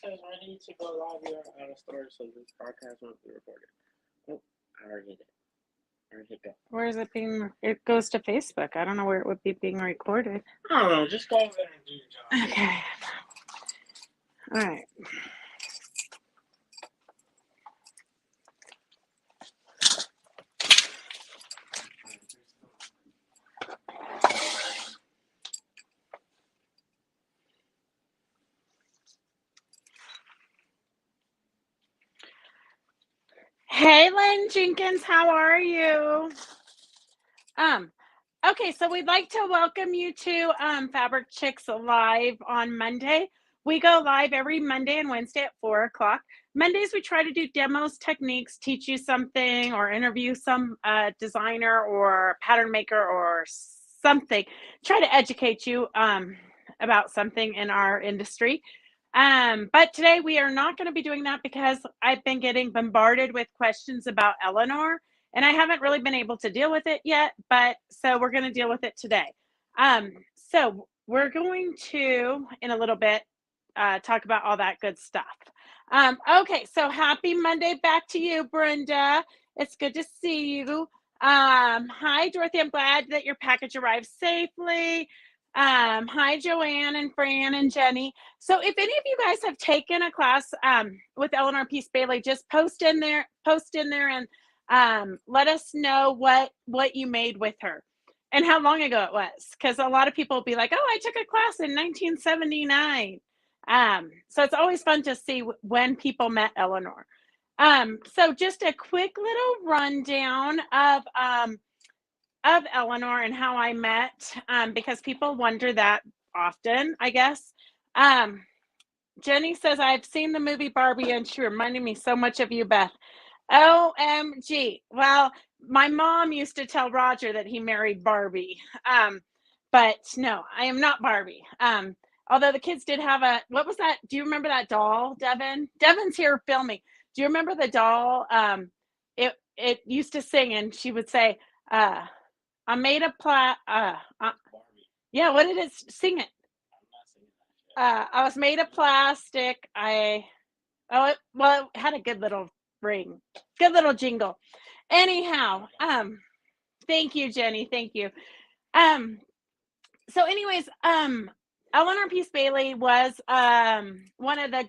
says ready to go live. You're out of storage, so this broadcast won't be recorded. Oh, I already hit it. I already hit go. Where is it being? It goes to Facebook. I don't know where it would be being recorded. I don't know. Just go over there and do your job. Okay. All right. Hey, Lynn Jenkins, how are you? Okay, so we'd like to welcome you to Fabric Chicks Live on Monday. We go live every Monday and Wednesday at 4 o'clock. Mondays, we try to do demos, techniques, teach you something, or interview some designer or pattern maker or something. Try to educate you about something in our industry. But today we are not going to be doing that because I've been getting bombarded with questions about Elinor, and I haven't really been able to deal with it yet, but so we're going to deal with it today. So we're going to, in a little bit, talk about all that good stuff. Okay, so happy Monday back to you, Brenda. It's good to see you. Hi, Dorothy. I'm glad that your package arrived safely. Hi, Joanne and Fran and Jenny. So if any of you guys have taken a class with Elinor Peace Bailey, just post in there and let us know what you made with her and how long ago it was. Because a lot of people will be like, oh, I took a class in 1979. So it's always fun to see when people met Elinor. So just a quick little rundown of Elinor and how I met, because people wonder that often, I guess. Jenny says, I've seen the movie Barbie and she reminded me so much of you, Beth. OMG. Well, my mom used to tell Roger that he married Barbie. But no, I am not Barbie. Although the kids did have what was that? Do you remember that doll, Devin? Devin's here filming. Do you remember the doll? It used to sing and she would say, I made a yeah, what did it sing it? I was made of plastic. It had a good little ring, good little jingle. Anyhow, thank you, Jenny. Thank you. So anyways, Elinor Peace Bailey was one of the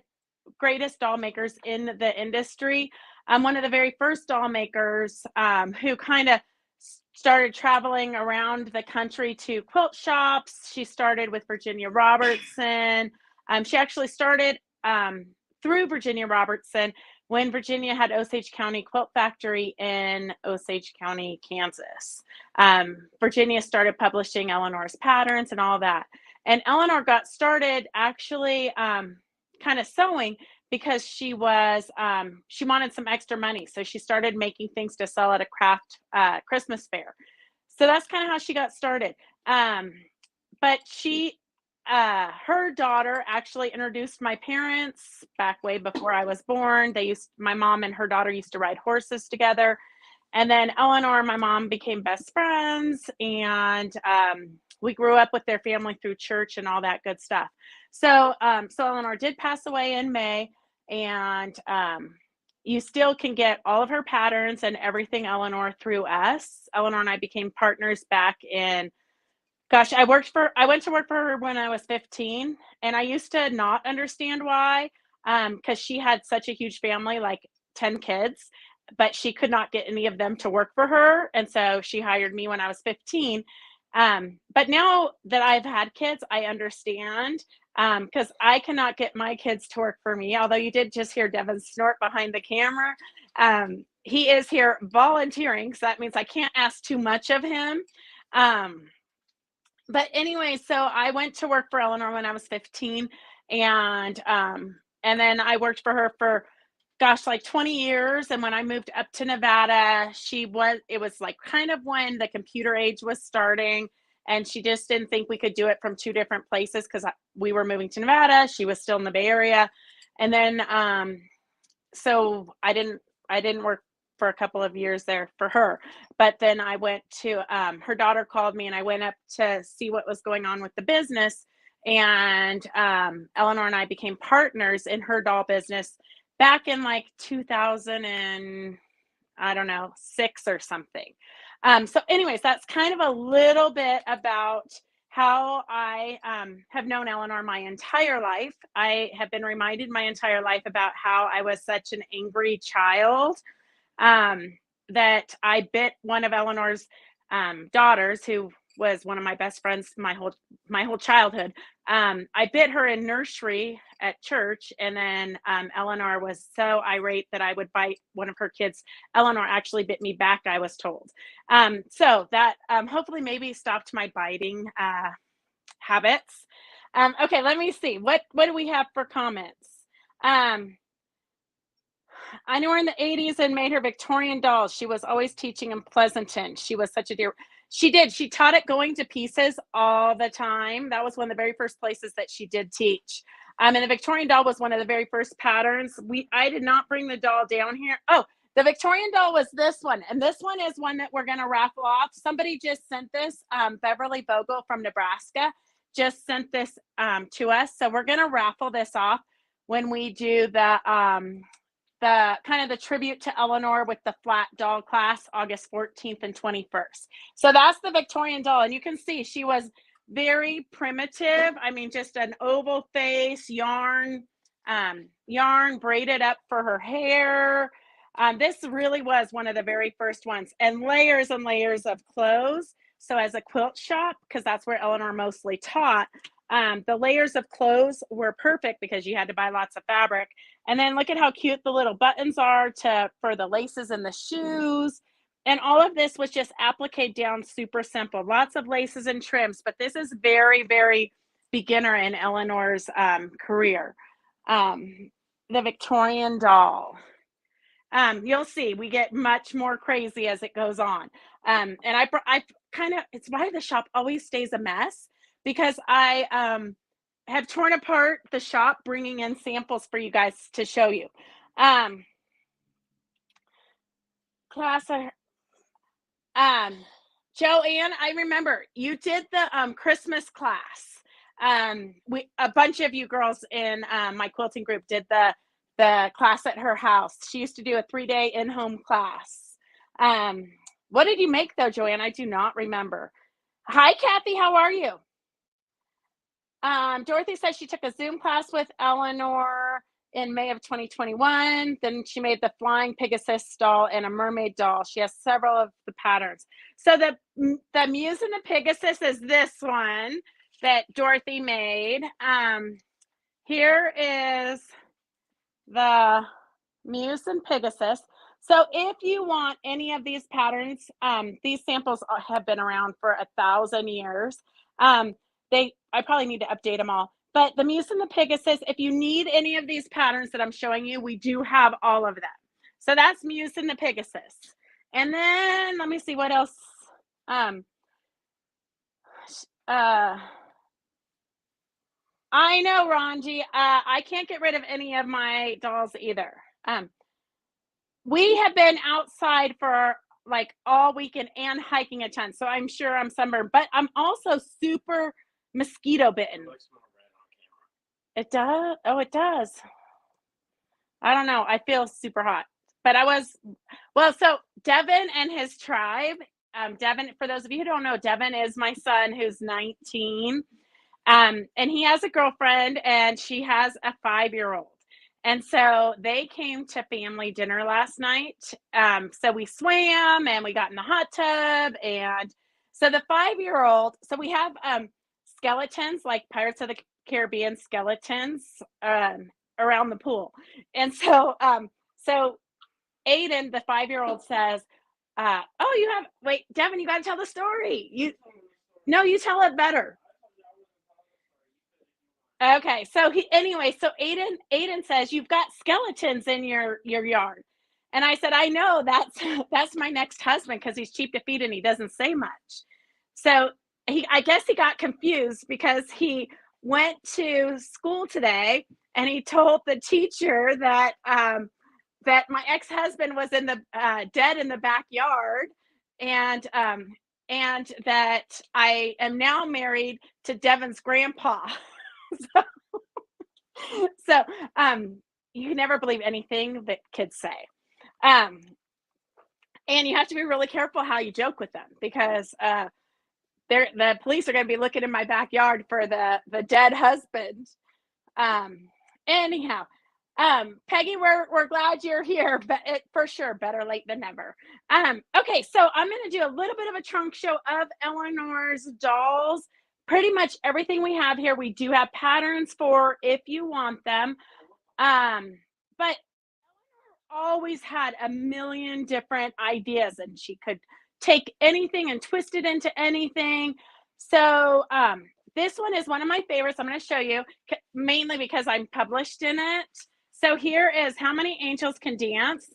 greatest doll makers in the industry. One of the very first doll makers who kind of started traveling around the country to quilt shops. She started with Virginia Robertson. She actually started through Virginia Robertson when Virginia had Osage County Quilt Factory in Osage County, Kansas. Virginia started publishing Elinor's patterns and all that. And Elinor got started actually kind of sewing because she wanted some extra money. So she started making things to sell at a craft Christmas fair. So that's kind of how she got started. But her daughter actually introduced my parents back way before I was born. My mom and her daughter used to ride horses together. And then Elinor and my mom became best friends, and we grew up with their family through church and all that good stuff. So Elinor did pass away in May, and you still can get all of her patterns and everything Elinor through us. Elinor and I became partners back in, gosh, I went to work for her when I was 15, and I used to not understand why, because she had such a huge family, like 10 kids, but she could not get any of them to work for her. And so she hired me when I was 15. But now that I've had kids, I understand, because I cannot get my kids to work for me. Although you did just hear Devin snort behind the camera. He is here volunteering, so that means I can't ask too much of him. But anyway, so I went to work for Elinor when I was 15, and then I worked for her for, gosh, like 20 years. And when I moved up to Nevada, it was like kind of when the computer age was starting, and she just didn't think we could do it from two different places because we were moving to Nevada. She was still in the Bay Area. And then, so I didn't work for a couple of years there for her. But then I went to, her daughter called me, and I went up to see what was going on with the business. and Elinor and I became partners in her doll business back in like 2000 and I don't know, 6 or something. So anyways, that's kind of a little bit about how I have known Eleanor my entire life. I have been reminded my entire life about how I was such an angry child, that I bit one of Eleanor's daughters, who was one of my best friends my whole childhood. I bit her in nursery at church, and then Eleanor was so irate that I would bite one of her kids. Eleanor actually bit me back, I was told. So that hopefully maybe stopped my biting habits. Okay, let me see. What do we have for comments? I knew her in the 80s and made her Victorian dolls. She was always teaching in Pleasanton. She was such a dear. She did. She taught at Going to Pieces all the time. That was one of the very first places that she did teach. And the Victorian doll was one of the very first patterns. I did not bring the doll down here. Oh, the Victorian doll was this one. And this one is one that we're going to raffle off. Somebody just sent this. Beverly Bogle from Nebraska just sent this to us. So we're going to raffle this off when we do the kind of the tribute to Eleanor with the flat doll class, August 14th and 21st. So that's the Victorian doll. And you can see she was very primitive. I mean, just an oval face, yarn braided up for her hair. This really was one of the very first ones, and layers of clothes. So as a quilt shop, because that's where Eleanor mostly taught, the layers of clothes were perfect because you had to buy lots of fabric. And then look at how cute the little buttons are for the laces in the shoes. And all of this was just appliqued down super simple. Lots of laces and trims, but this is very, very beginner in Eleanor's career. The Victorian doll. You'll see we get much more crazy as it goes on. And I kind of, it's why the shop always stays a mess, because I have torn apart the shop bringing in samples for you guys to show you. Class, Joanne, I remember you did the Christmas class. A bunch of you girls in my quilting group did the class at her house. She used to do a 3-day in-home class. What did you make though, Joanne? I do not remember. Hi, Kathy. How are you? Dorothy says she took a Zoom class with Eleanor in May of 2021. Then she made the Flying Pegasus doll and a mermaid doll. She has several of the patterns. So the Muse and the Pegasus is this one that Dorothy made. Here is the Muse and Pegasus. So if you want any of these patterns, these samples have been around for 1,000 years. I probably need to update them all. But the Muse and the Pegasus, if you need any of these patterns that I'm showing you, we do have all of them. So that's Muse and the Pegasus. And then let me see what else. I know, Ranji. I can't get rid of any of my dolls either. We have been outside for like all weekend and hiking a ton, so I'm sure I'm sunburned, but I'm also super mosquito bitten. It does? Oh, it does. I don't know. I feel super hot, but so Devin and his tribe, Devin, for those of you who don't know, Devin is my son who's 19. And he has a girlfriend and she has a 5-year-old. And so they came to family dinner last night. So we swam and we got in the hot tub. And so the 5-year-old, so we have skeletons, like Pirates of the Caribbean skeletons around the pool. And so Aiden, the 5-year-old, says, wait, Devin, you got to tell the story. You tell it better. Okay, so Aiden says you've got skeletons in your yard, and I said, I know, that's my next husband because he's cheap to feed and he doesn't say much. So I guess he got confused because he went to school today and he told the teacher that that my ex-husband was in the dead in the backyard, and that I am now married to Devin's grandpa. so, so you can never believe anything that kids say. Um, and you have to be really careful how you joke with them because the police are going to be looking in my backyard for the dead husband. Um, anyhow, Peggy, we're glad you're here, but for sure, better late than never. Okay, so I'm going to do a little bit of a trunk show of Eleanor's dolls. Pretty much everything we have here, we do have patterns for if you want them. But always had a million different ideas and she could take anything and twist it into anything. So this one is one of my favorites. I'm going to show you mainly because I'm published in it. So here is How Many Angels Can Dance.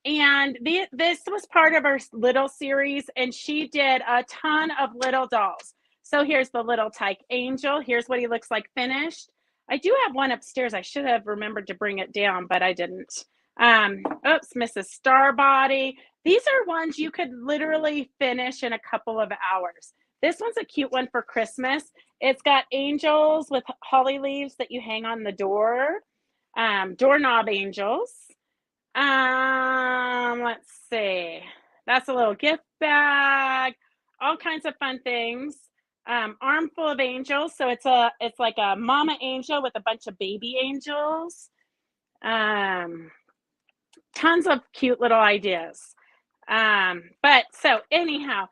And this was part of our little series, and she did a ton of little dolls. So here's the little tyke angel. Here's what he looks like finished. I do have one upstairs. I should have remembered to bring it down, but I didn't. Oops, Mrs. Starbody. These are ones you could literally finish in a couple of hours. This one's a cute one for Christmas. It's got angels with holly leaves that you hang on the door. Doorknob angels. Let's see. That's a little gift bag. All kinds of fun things. Armful of angels. So it's like a mama angel with a bunch of baby angels. Tons of cute little ideas. But so anyhow,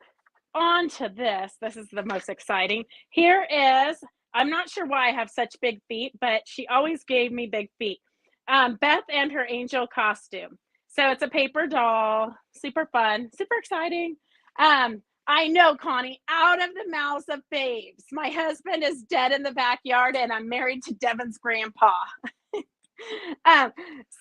on to this. This is the most exciting. Here is, I'm not sure why I have such big feet, but she always gave me big feet. Beth and her angel costume. So it's a paper doll, super fun, super exciting. I know, Connie, out of the mouths of babes. My husband is dead in the backyard and I'm married to Devin's grandpa.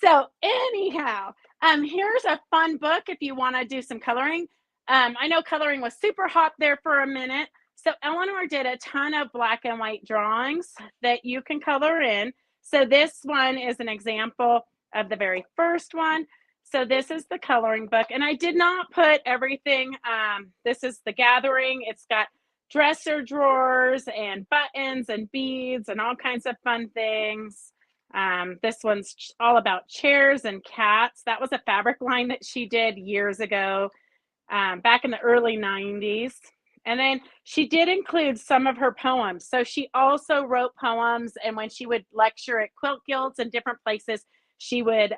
So anyhow, here's a fun book if you want to do some coloring. I know coloring was super hot there for a minute. So Eleanor did a ton of black and white drawings that you can color in. So this one is an example of the very first one. So this is the coloring book, and I did not put everything. This is the gathering. It's got dresser drawers and buttons and beads and all kinds of fun things. This one's all about chairs and cats. That was a fabric line that she did years ago, back in the early 90s. And then she did include some of her poems. So she also wrote poems, and when she would lecture at quilt guilds and different places, she would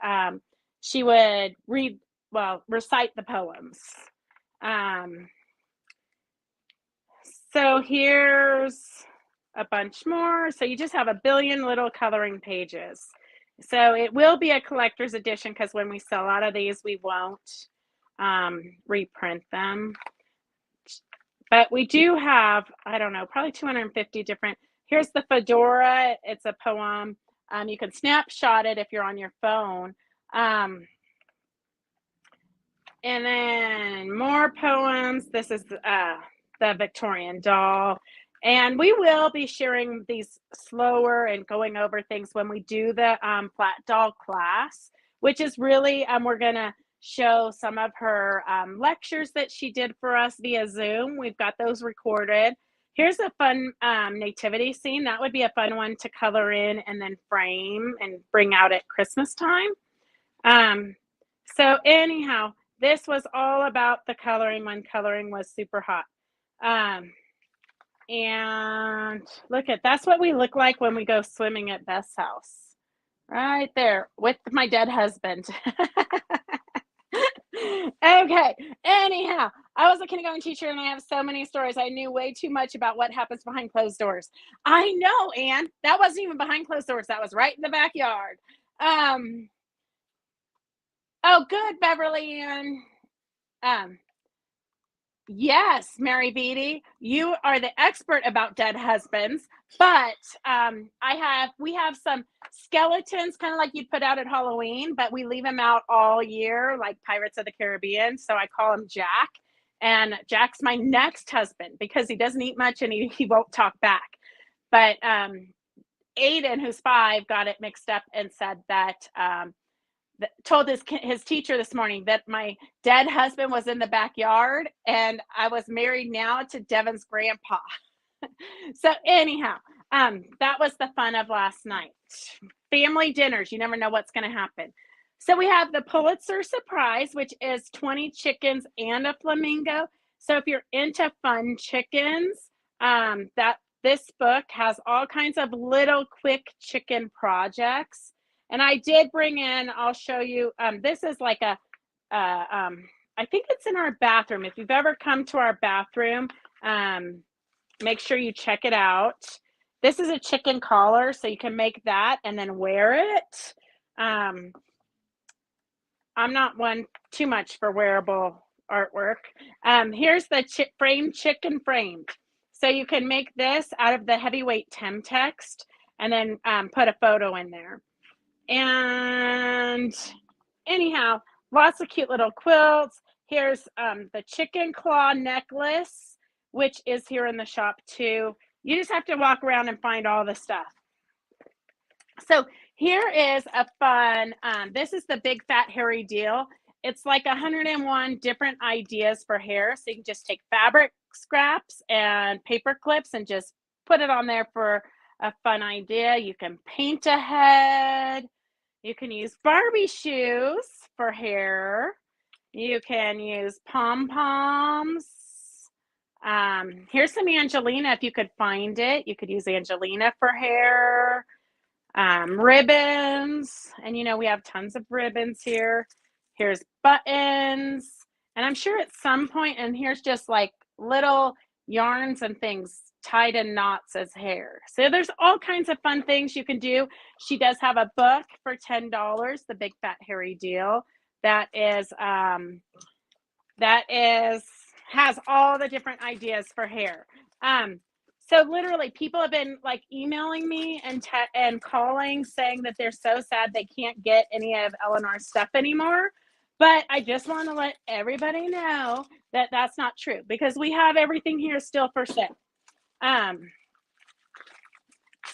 recite the poems. So here's a bunch more. So you just have a billion little coloring pages. So it will be a collector's edition because when we sell out of these, we won't reprint them. But we do have, I don't know, probably 250 different. Here's the fedora. It's a poem. You can snapshot it if you're on your phone. And then more poems. This is the Victorian doll. And we will be sharing these slower and going over things when we do the flat doll class, which is really, we're going to show some of her lectures that she did for us via Zoom. We've got those recorded. Here's a fun nativity scene. That would be a fun one to color in and then frame and bring out at Christmas time. So anyhow, this was all about the coloring when coloring was super hot. And look at, that's what we look like when we go swimming at Beth's house. Right there with my dead husband. Okay, anyhow, I was a kindergarten teacher and I have so many stories. I knew way too much about what happens behind closed doors. I know, Anne, that wasn't even behind closed doors. That was right in the backyard. Oh, good, Beverly Ann. Yes, Mary Beatty, you are the expert about dead husbands, but we have some skeletons, kind of like you'd put out at Halloween, but we leave them out all year, like Pirates of the Caribbean. So I call him Jack, and Jack's my next husband because he doesn't eat much and he won't talk back. But Aiden, who's 5, got it mixed up and said that told his teacher this morning that my dead husband was in the backyard and I was married now to Devin's grandpa. So anyhow, That was the fun of last night. Family dinners, you never know what's going to happen. So we have the Pulitzer Surprise, which is 20 chickens and a flamingo. So if you're into fun chickens, that this book has all kinds of little quick chicken projects. And I did bring in, I'll show you, this is like I think it's in our bathroom. If you've ever come to our bathroom, make sure you check it out. This is a chicken collar, so you can make that and then wear it. I'm not one too much for wearable artwork. Here's the framed chicken framed. So you can make this out of the heavyweight Temtext and then put a photo in there. And anyhow, lots of cute little quilts. Here's the chicken claw necklace, which is here in the shop too. You just have to walk around and find all the stuff. So here is a fun, this is the big fat hairy deal. It's like 101 different ideas for hair. So you can just take fabric scraps and paper clips and just put it on there for a fun idea. You can paint a head. You can use Barbie shoes for hair. You can use pom-poms. Here's some Angelina if you could find it. You could use Angelina for hair. Ribbons. And you know, we have tons of ribbons here. Here's buttons. And I'm sure at some point, and here's just like little yarns and things tied in knots as hair. So there's all kinds of fun things you can do. She does have a book for $10, the Big Fat Hairy Deal. That has all the different ideas for hair. So literally people have been like emailing me and calling saying that they're so sad they can't get any of Elinor's stuff anymore. But I just want to let everybody know that that's not true because we have everything here still for sale.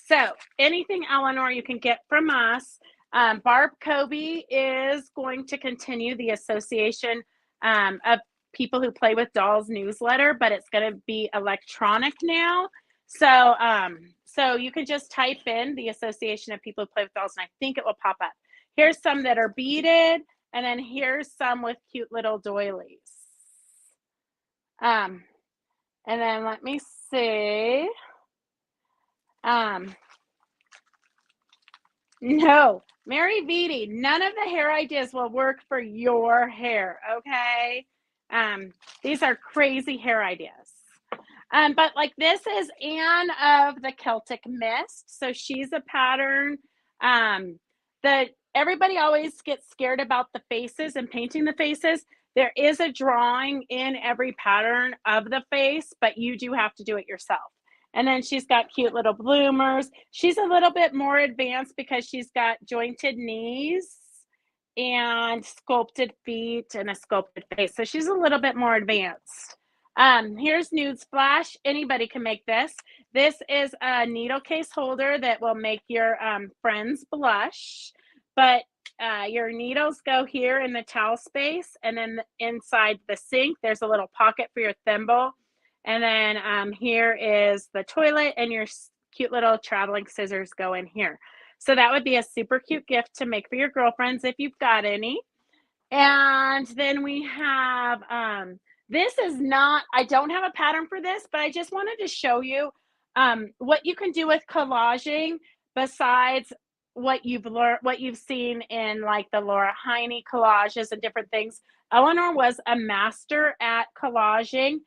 So anything Elinor you can get from us. Barb Kobe is going to continue the Association of People Who Play with Dolls newsletter, but it's going to be electronic now. So, so you can just type in the Association of People Who Play with Dolls, and I think it will pop up. Here's some that are beaded, and then here's some with cute little doilies. And then let me see. No, Mary Vitti, none of the hair ideas will work for your hair, okay? These are crazy hair ideas. But like this is Anne of the Celtic Mist. So she's a pattern that everybody always gets scared about the faces and painting the faces. There is a drawing in every pattern of the face, but you do have to do it yourself. And then she's got cute little bloomers. She's a little bit more advanced because she's got jointed knees and sculpted feet and a sculpted face. So she's a little bit more advanced. Here's Nude Splash. Anybody can make this. This is a needle case holder that will make your friends blush. But your needles go here in the towel space. And then inside the sink, there's a little pocket for your thimble. And then here is the toilet and your cute little traveling scissors go in here. So that would be a super cute gift to make for your girlfriends if you've got any. And then we have, this is not, I don't have a pattern for this, but I just wanted to show you what you can do with collaging besides what you've learned, what you've seen in like the Laura Heine collages and different things. Elinor was a master at collaging.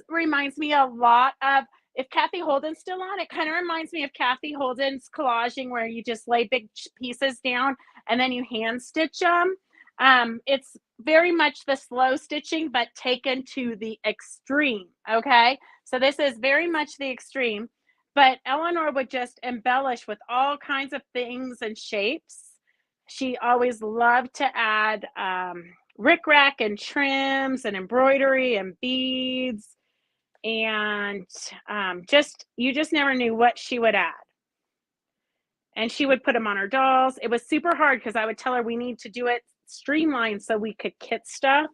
Reminds me a lot of, if Kathy Holden's still on, it kind of reminds me of Kathy Holden's collaging where you just lay big pieces down and then you hand stitch them. It's very much the slow stitching, but taken to the extreme, okay? So this is very much the extreme, but Elinor would just embellish with all kinds of things and shapes. She always loved to add rickrack and trims and embroidery and beads, and you just never knew what she would add. And she would put them on her dolls. It was super hard because I would tell her we need to do it streamlined so we could kit stuff,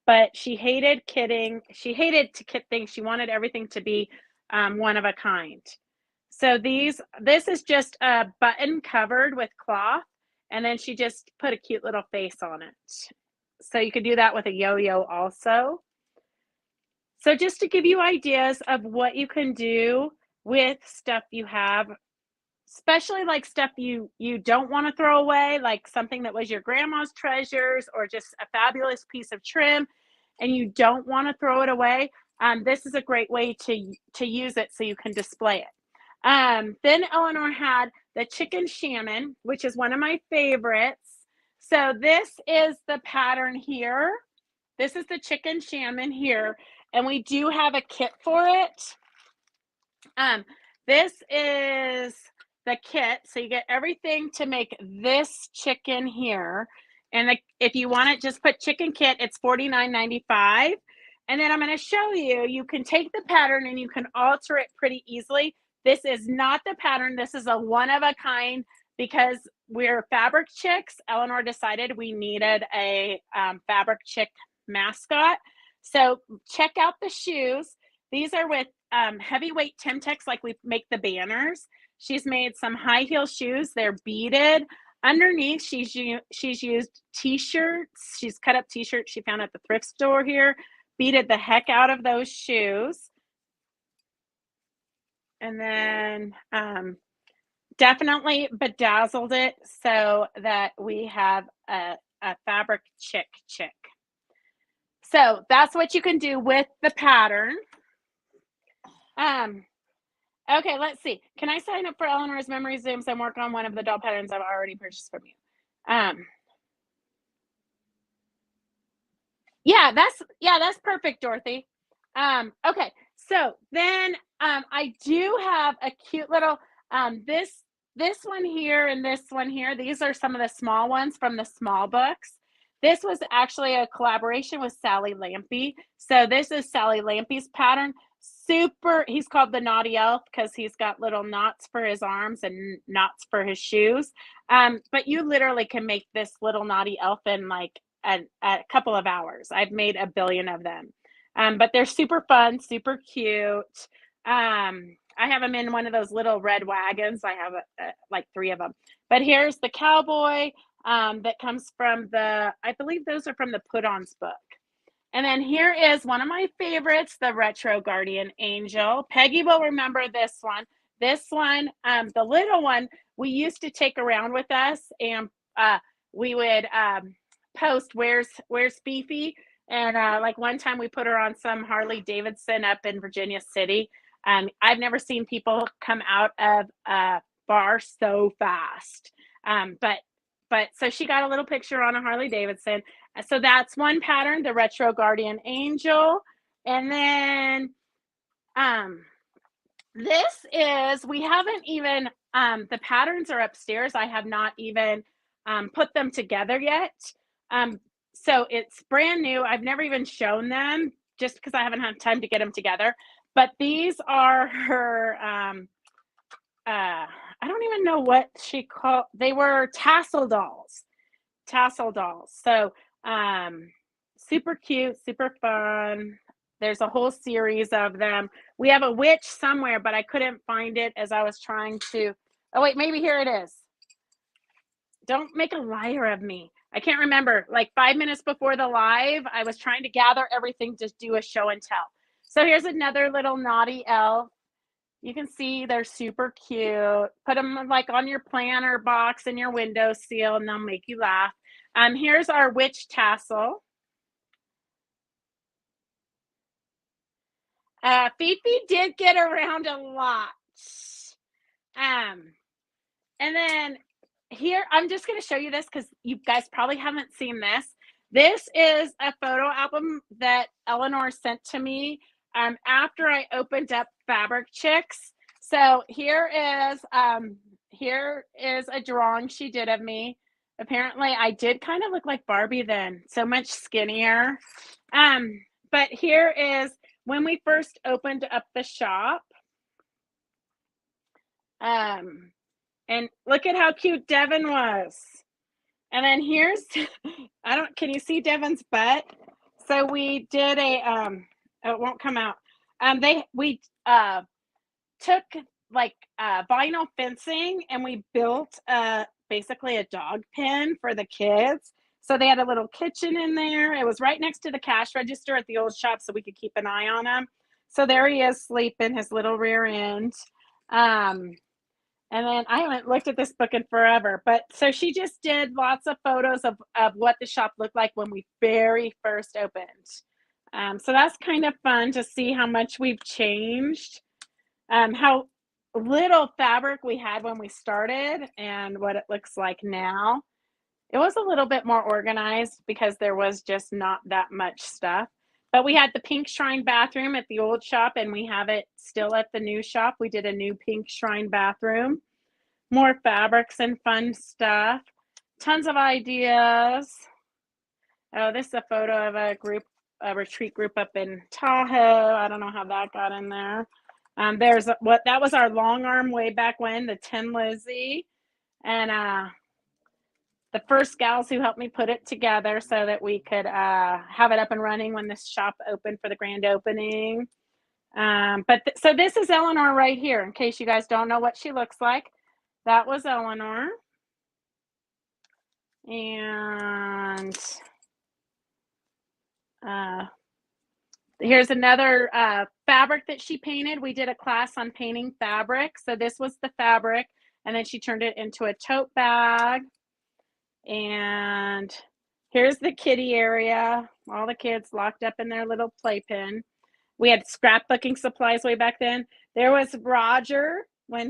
but she hated kitting. She hated to kit things. She wanted everything to be one of a kind. So this is just a button covered with cloth, and then she just put a cute little face on it. So you could do that with a yo-yo also. So just to give you ideas of what you can do with stuff you have, especially like stuff you don't want to throw away, like something that was your grandma's treasures or just a fabulous piece of trim and you don't want to throw it away. This is a great way to use it so you can display it. Then Elinor had the chicken shaman, which is one of my favorites. So this is the pattern here. This is the chicken shaman here, and we do have a kit for it. This is the kit, so you get everything to make this chicken here. And if you want it, just put chicken kit. It's $49.95. And then I'm going to show you, you can take the pattern and you can alter it pretty easily. This is not the pattern. This is a one of a kind because we're fabric chicks. Elinor decided we needed a fabric chick mascot. So check out the shoes. These are with heavyweight Timtex, like we make the banners. She's made some high heel shoes. They're beaded. Underneath, she's used t-shirts. She's cut up t-shirts she found at the thrift store here. Beaded the heck out of those shoes. And then definitely bedazzled it so that we have a fabric chick. So that's what you can do with the pattern. Okay, let's see. Can I sign up for Elinor's Memory Zooms and work on one of the doll patterns I've already purchased from you? Yeah, that's perfect, Dorothy. Okay, so then I do have a cute little this one here and this one here. These are some of the small ones from the small books. This was actually a collaboration with Sally Lampe. So this is Sally Lampe's pattern. Super, he's called the Naughty Elf because he's got little knots for his arms and knots for his shoes. But you literally can make this little naughty elf in like a couple of hours. I've made a billion of them. But they're super fun, super cute. I have them in one of those little red wagons. I have like 3 of them. But here's the cowboy that comes from I believe those are from the Put-Ons book. And then here is one of my favorites, the Retro Guardian Angel. Peggy will remember this one. This one, the little one, we used to take around with us, and we would post, where's Beefy? And like one time we put her on some Harley Davidson up in Virginia City. I've never seen people come out of a bar so fast. But so she got a little picture on a Harley Davidson. So that's one pattern, the Retro Guardian Angel. And then this is, we haven't even, the patterns are upstairs. I have not even put them together yet. So it's brand new. I've never even shown them just because I haven't had time to get them together. But these are her, I don't even know what she called, they were tassel dolls. So super cute, super fun. There's a whole series of them. We have a witch somewhere, but I couldn't find it as I was trying to. Oh, wait, maybe here it is. Don't make a liar of me. I can't remember. Like 5 minutes before the live, I was trying to gather everything to do a show and tell. So here's another little naughty elf. You can see they're super cute. Put them like on your planner box and your windowsill, and they'll make you laugh. Here's our witch tassel. Fifi did get around a lot. And then here, I'm just going to show you this because you guys probably haven't seen this. This is a photo album that Elinor sent to me after I opened up Fabric Chicks. So here is a drawing she did of me. Apparently, I did kind of look like Barbie then, so much skinnier. But here is when we first opened up the shop. And look at how cute Devin was. And then here's, can you see Devin's butt? So we did it won't come out. We took like vinyl fencing, and we built basically a dog pen for the kids. So they had a little kitchen in there. It was right next to the cash register at the old shop, so we could keep an eye on him. So there he is sleeping, his little rear end. And then I haven't looked at this book in forever, but so she just did lots of photos of what the shop looked like when we very first opened. So that's kind of fun to see how much we've changed, how little fabric we had when we started and what it looks like now. It was a little bit more organized because there was just not that much stuff. But we had the pink shrine bathroom at the old shop, and we have it still at the new shop. We did a new pink shrine bathroom. More fabrics and fun stuff. Tons of ideas. Oh, this is a photo of a retreat group up in Tahoe. I don't know how that got in there. There's that was our long arm way back when, the Tin Lizzie. And the first gals who helped me put it together so that we could have it up and running when this shop opened for the grand opening. So this is Elinor right here, in case you guys don't know what she looks like. That was Elinor. And here's another fabric that she painted. We did a class on painting fabric. So this was the fabric, and then she turned it into a tote bag. And here's the kiddie area. All the kids locked up in their little playpen. We had scrapbooking supplies way back then. There was Roger when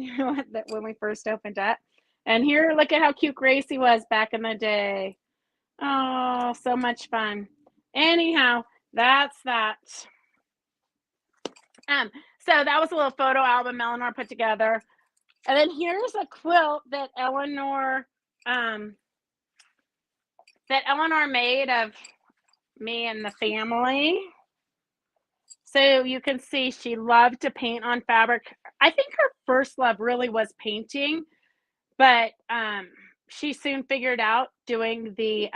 we first opened up. And here, look at how cute Gracie was back in the day. Oh, so much fun. Anyhow, that's that. So that was a little photo album Elinor put together. And then here's a quilt that Elinor made of me and the family. So you can see she loved to paint on fabric. I think her first love really was painting, but she soon figured out doing the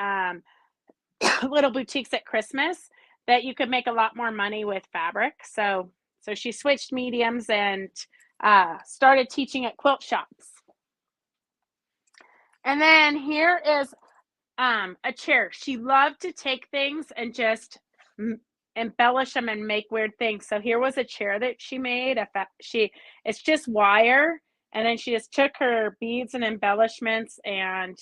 little boutiques at Christmas that you could make a lot more money with fabric. So she switched mediums and started teaching at quilt shops. And then here is a chair. She loved to take things and just embellish them and make weird things. So here was a chair that she made. It's just wire, and then she just took her beads and embellishments and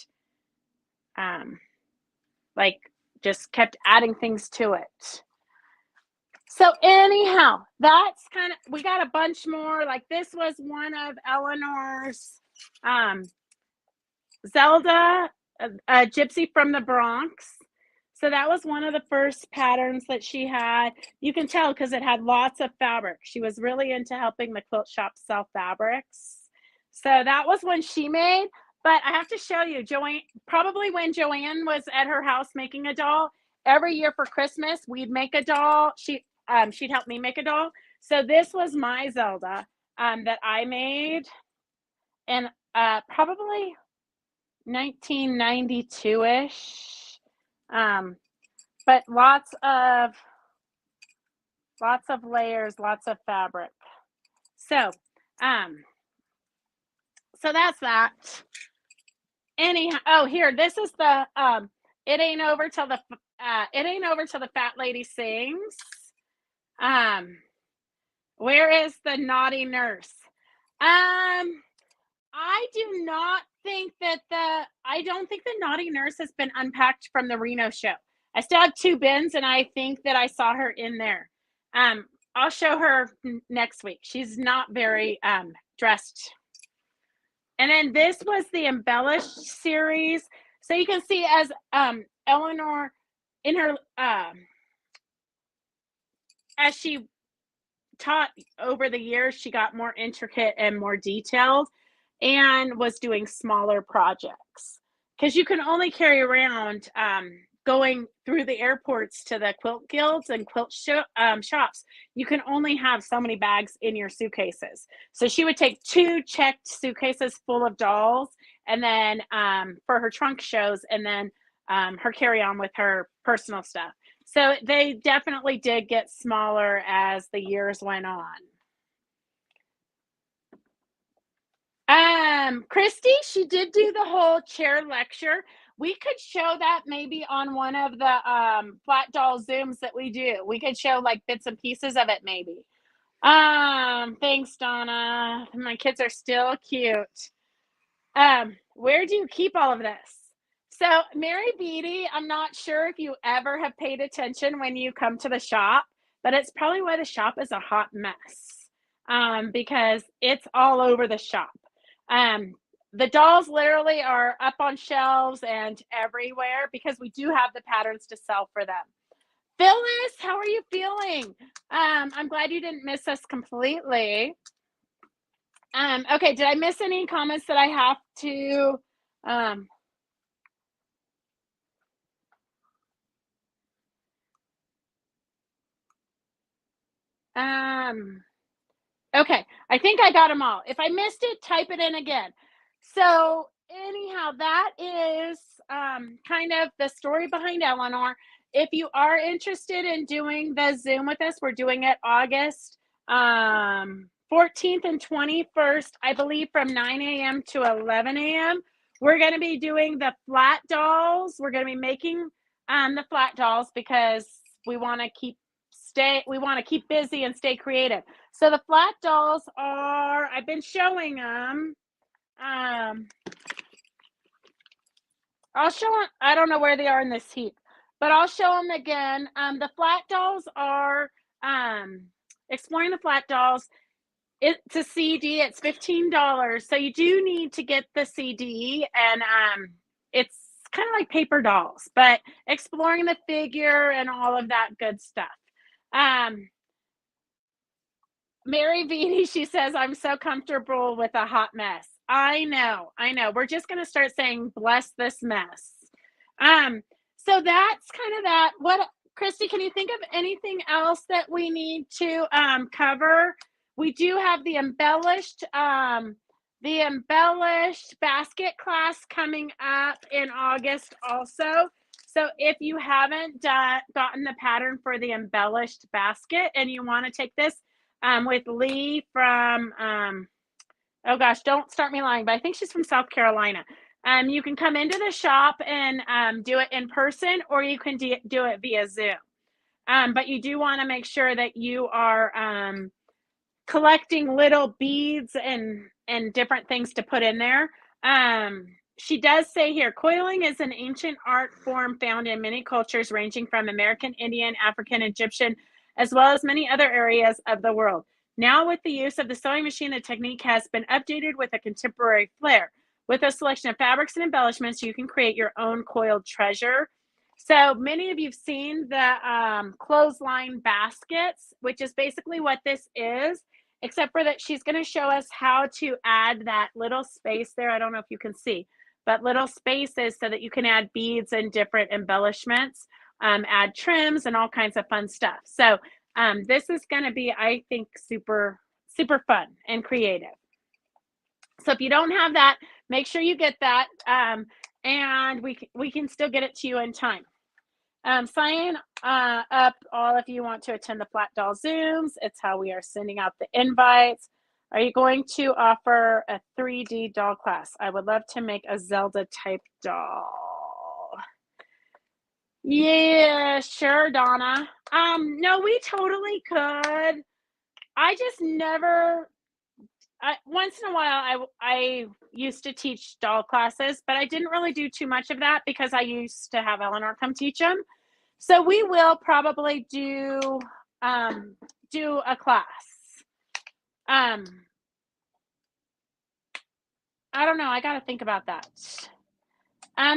like just kept adding things to it. So anyhow, that's kind of, we got a bunch more. Like this was one of Elinor's Zelda, a gypsy from the Bronx. So that was one of the first patterns that she had. You can tell because it had lots of fabric. She was really into helping the quilt shop sell fabrics. So that was one she made. But I have to show you, Joanne, probably when Joanne was at her house making a doll, every year for Christmas, we'd make a doll. She'd help me make a doll. So this was my Zelda that I made in probably 1992-ish. But lots of layers, lots of fabric. So that's that. Anyhow, oh, here, this is the it ain't over till the fat lady sings. Where is the naughty nurse? I don't think the naughty nurse has been unpacked from the Reno show. I still have 2 bins, and I think that I saw her in there. I'll show her next week. She's not very dressed. And then this was the embellished series. So you can see as Elinor in her as she taught over the years, she got more intricate and more detailed and was doing smaller projects, because you can only carry around going through the airports to the quilt guilds and quilt shops. You can only have so many bags in your suitcases. So she would take 2 checked suitcases full of dolls, and then for her trunk shows, and then her carry-on with her personal stuff. So they definitely did get smaller as the years went on. Christy, she did do the whole chair lecture. We could show that maybe on one of the flat doll Zooms that we do. We could show like bits and pieces of it maybe. Thanks, Donna. My kids are still cute. Where do you keep all of this? So, Mary Beatty, I'm not sure if you ever have paid attention when you come to the shop, but it's probably why the shop is a hot mess. Because it's all over the shop. The dolls literally are up on shelves and everywhere because we do have the patterns to sell for them. Phyllis, how are you feeling? I'm glad you didn't miss us completely. Okay, did I miss any comments that I have to? Okay, I think I got them all. If I missed it, type it in again. So anyhow, that is kind of the story behind Eleanor. If you are interested in doing the Zoom with us, we're doing it August 14th and 21st, I believe, from 9 a.m. to 11 a.m. We're going to be doing the flat dolls. We're going to be making the flat dolls because we want to keep busy and stay creative. So the flat dolls are, I've been showing them. I'll show them, I don't know where they are in this heap, but I'll show them again. The flat dolls are Exploring the Flat Dolls. It's a CD, it's $15. So you do need to get the CD, and it's kind of like paper dolls, but exploring the figure and all of that good stuff. Mary Beatty, she says, I'm so comfortable with a hot mess. I know. We're just going to start saying, bless this mess. So that's kind of that. What, Christy, can you think of anything else that we need to cover? We do have the embellished basket class coming up in August also. So if you haven't gotten the pattern for the embellished basket and you want to take this, with Lee from, oh gosh, don't start me lying, but I think she's from South Carolina. You can come into the shop and do it in person, or you can do it via Zoom. But you do want to make sure that you are collecting little beads and different things to put in there. She does say here, coiling is an ancient art form found in many cultures ranging from American, Indian, African, Egyptian, as well as many other areas of the world. Now with the use of the sewing machine, the technique has been updated with a contemporary flair. With a selection of fabrics and embellishments, you can create your own coiled treasure. So many of you've seen the clothesline baskets, which is basically what this is, except for that she's going to show us how to add that little space there. I don't know if you can see, but little spaces so that you can add beads and different embellishments, add trims and all kinds of fun stuff. So this is going to be, I think, super, super fun and creative. So if you don't have that, make sure you get that, and we can still get it to you in time. Sign up all if you want to attend the Flat Doll Zooms. It's how we are sending out the invites. Are you going to offer a 3D doll class? I would love to make a Zelda type doll. Yeah, sure, Donna. No, we totally could. I just never, once in a while, I used to teach doll classes, but I didn't really do too much of that because I used to have Eleanor come teach them. So we will probably do a class. I don't know. I got to think about that.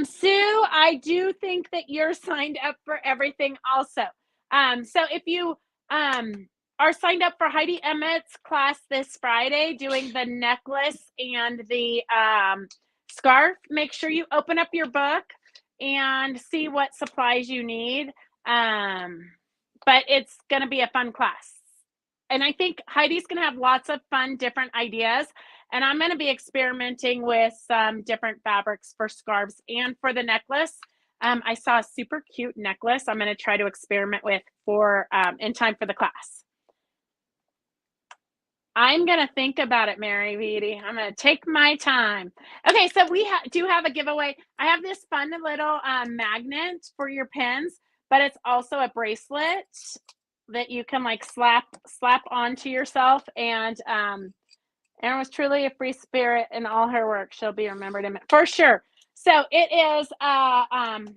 Sue, I do think that you're signed up for everything also. So if you are signed up for Heidi Emmett's class this Friday, doing the necklace and the scarf, make sure you open up your book and see what supplies you need. But it's going to be a fun class. And I think Heidi's going to have lots of fun, different ideas. And I'm going to be experimenting with some different fabrics for scarves and for the necklace. I saw a super cute necklace I'm going to try to experiment with for in time for the class. I'm gonna think about it, Mary Beatty. I'm gonna take my time. Okay, so we do have a giveaway. I have this fun little magnet for your pins, but it's also a bracelet that you can like slap onto yourself. And Erin was truly a free spirit in all her work. She'll be remembered for sure. So it is pin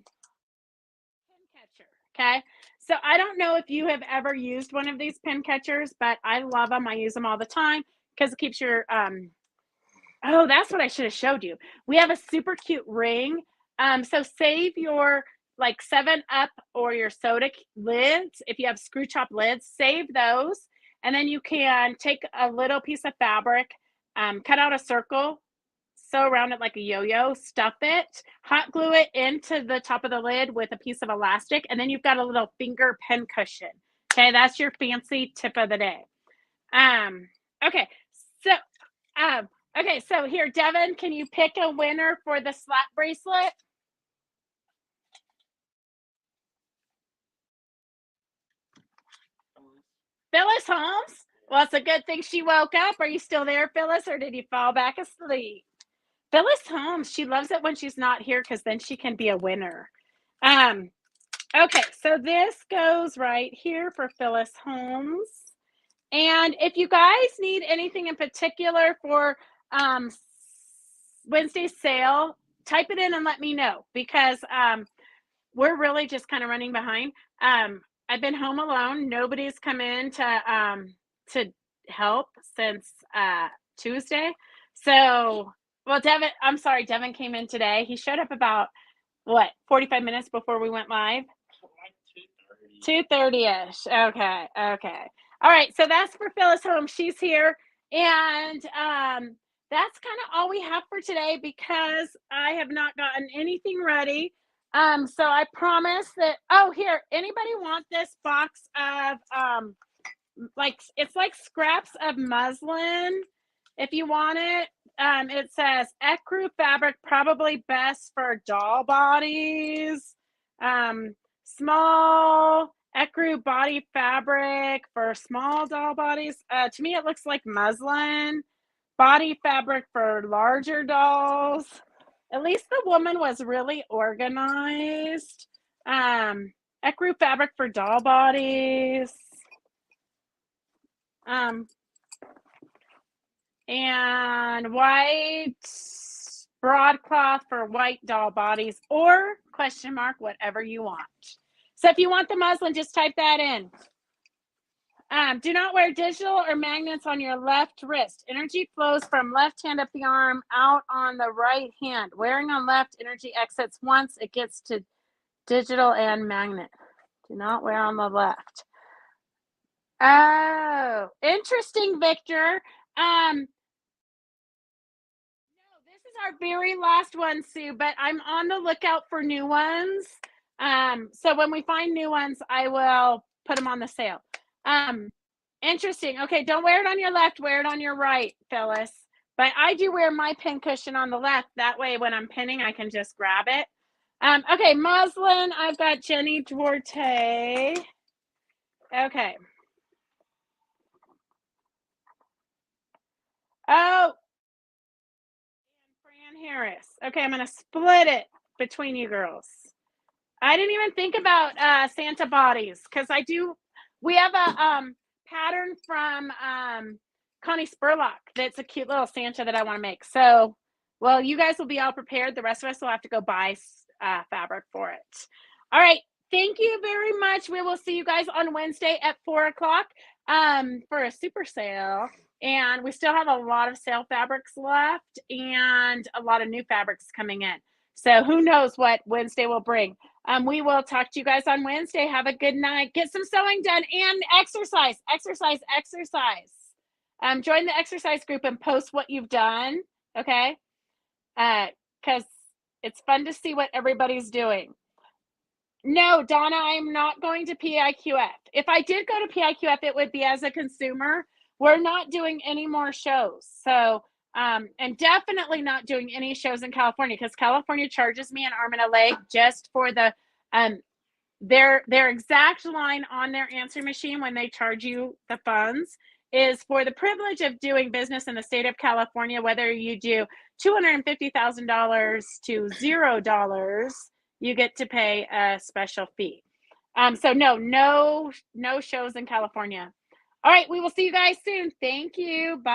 catcher. Okay. So I don't know if you have ever used one of these pin catchers, but I love them. I use them all the time because it keeps your oh, that's what I should have showed you. We have a super cute ring. So save your like 7 Up or your soda lids. If you have screw top lids, save those. And then you can take a little piece of fabric, cut out a circle, sew around it like a yo-yo, stuff it, hot glue it into the top of the lid with a piece of elastic, and then you've got a little finger pin cushion. Okay, that's your fancy tip of the day. Okay, so okay, so here, Devin, can you pick a winner for the slap bracelet? Phyllis Holmes? Well, it's a good thing she woke up. Are you still there, Phyllis, or did you fall back asleep? Phyllis Holmes, she loves it when she's not here because then she can be a winner. Okay, so this goes right here for Phyllis Holmes. And if you guys need anything in particular for Wednesday's sale, type it in and let me know because we're really just kind of running behind. I've been home alone. Nobody's come in to help since Tuesday. So, well, Devin came in today. He showed up about 45 minutes before we went live. 2:30ish. Okay. All right. So that's for Phyllis Holmes. She's here, and that's kind of all we have for today because I have not gotten anything ready. So I promise that. Oh, here. Anybody want this box of it's like scraps of muslin? If you want it, it says ecru fabric, probably best for doll bodies. Small ecru body fabric for small doll bodies. To me, it looks like muslin. Body fabric for larger dolls. At least the woman was really organized. Ecru fabric for doll bodies. And white broadcloth for white doll bodies, or question mark, whatever you want. So if you want the muslin, just type that in. Do not wear digital or magnets on your left wrist. Energy flows from left hand up the arm out on the right hand. Wearing on left, energy exits once it gets to digital and magnet. Do not wear on the left. Oh, interesting, Victor. No, this is our very last one, Sue, but I'm on the lookout for new ones. So when we find new ones, I will put them on the sale. Interesting. Okay, don't wear it on your left, wear it on your right, Phyllis. But I do wear my pin cushion on the left. That way when I'm pinning, I can just grab it. Okay, muslin, I've got Jenny Duarte. Okay. Oh, and Fran Harris. Okay, I'm going to split it between you girls. I didn't even think about Santa bodies because we have a pattern from Connie Spurlock that's a cute little Santa that I want to make. So, well, you guys will be all prepared. The rest of us will have to go buy fabric for it. All right. Thank you very much. We will see you guys on Wednesday at 4:00 for a super sale. And we still have a lot of sale fabrics left and a lot of new fabrics coming in. So who knows what Wednesday will bring. We will talk to you guys on Wednesday. Have a good night. Get some sewing done and exercise. Join the exercise group and post what you've done. Okay. Because it's fun to see what everybody's doing. No, Donna, I'm not going to PIQF. If I did go to PIQF, it would be as a consumer. We're not doing any more shows. So, and definitely not doing any shows in California because California charges me an arm and a leg just for the their exact line on their answer machine when they charge you the funds is for the privilege of doing business in the state of California, whether you do $250,000 to $0, you get to pay a special fee. So no shows in California. All right, we will see you guys soon. Thank you. Bye.